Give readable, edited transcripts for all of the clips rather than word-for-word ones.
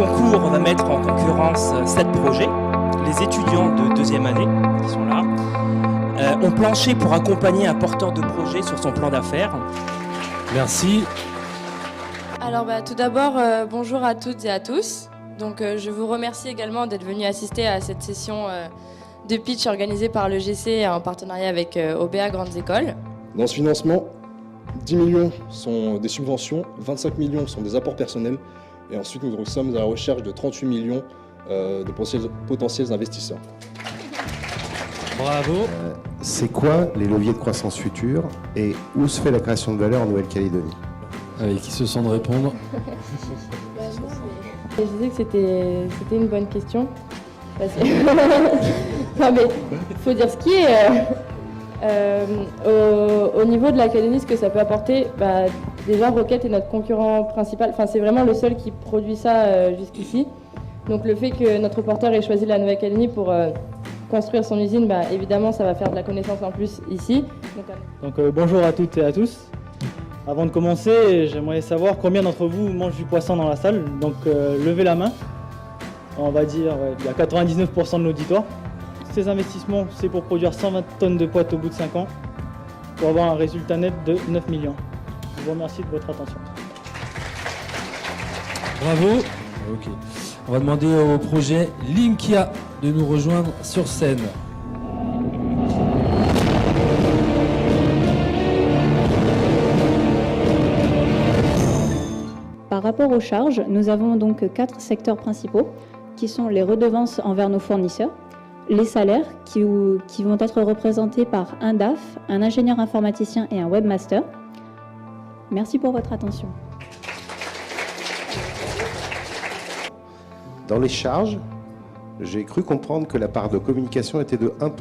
concours, on va mettre en concurrence 7 projets. Les étudiants de deuxième année qui sont là ont planché pour accompagner un porteur de projet sur son plan d'affaires. Merci. Alors tout d'abord, bonjour à toutes et à tous. Donc je vous remercie également d'être venus assister à cette session de pitch organisée par le GC en partenariat avec OBA Grandes Écoles. Dans ce financement, 10 millions sont des subventions, 25 millions sont des apports personnels et ensuite nous sommes à la recherche de 38 millions de potentiels investisseurs. Bravo. C'est quoi les leviers de croissance futurs et où se fait la création de valeur en Nouvelle-Calédonie? Allez, qui se sent de répondre? Je disais que c'était une bonne question. Parce que... non mais il faut dire ce qui est. Au niveau de l'académie, ce que ça peut apporter, déjà Rocket est notre concurrent principal. Enfin, c'est vraiment le seul qui produit ça jusqu'ici. Donc le fait que notre porteur ait choisi la Nouvelle-Calédonie pour construire son usine, évidemment, ça va faire de la connaissance en plus ici. Donc bonjour à toutes et à tous. Avant de commencer, j'aimerais savoir combien d'entre vous mangent du poisson dans la salle. Donc levez la main. On va dire il y a 99% de l'auditoire. Ces investissements, c'est pour produire 120 tonnes de poêles au bout de 5 ans, pour avoir un résultat net de 9 millions. Je vous remercie de votre attention. Bravo. Ok. On va demander au projet Linkia de nous rejoindre sur scène. Par rapport aux charges, nous avons donc 4 secteurs principaux qui sont les redevances envers nos fournisseurs, les salaires qui vont être représentés par un DAF, un ingénieur informaticien et un webmaster. Merci pour votre attention. Dans les charges, j'ai cru comprendre que la part de communication était de 1%.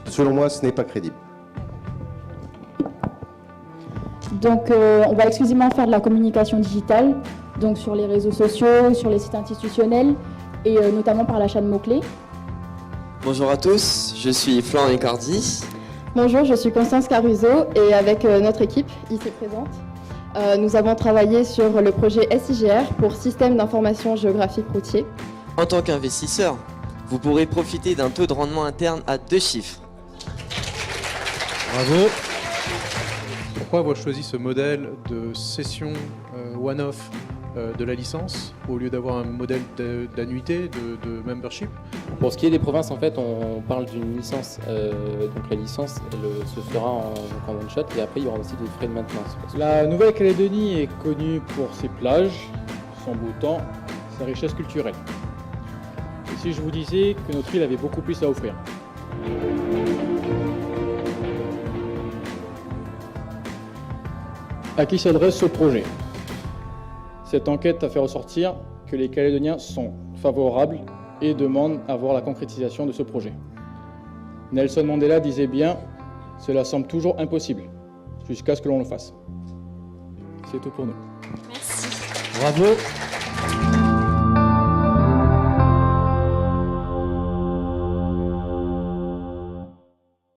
Selon moi, ce n'est pas crédible. Donc on va exclusivement faire de la communication digitale, donc sur les réseaux sociaux, sur les sites institutionnels et notamment par l'achat de mots-clés. Bonjour à tous, je suis Florent Ricardi. Bonjour, je suis Constance Caruso et avec notre équipe ici présente, nous avons travaillé sur le projet SIGR pour Système d'information géographique routier. En tant qu'investisseur, vous pourrez profiter d'un taux de rendement interne à 2 chiffres. Bravo. Pourquoi avoir choisi ce modèle de cession one-off de la licence au lieu d'avoir un modèle d'annuité, de membership? Pour ce qui est des provinces, en fait, on parle d'une licence. Donc la licence, elle se fera en one shot et après il y aura aussi des frais de maintenance. La Nouvelle-Calédonie est connue pour ses plages, son beau temps, sa richesse culturelle. Et si je vous disais que notre île avait beaucoup plus à offrir? À qui s'adresse ce projet? Cette enquête a fait ressortir que les Calédoniens sont favorables et demandent à voir la concrétisation de ce projet. Nelson Mandela disait bien « Cela semble toujours impossible, jusqu'à ce que l'on le fasse ». C'est tout pour nous. Merci. Bravo.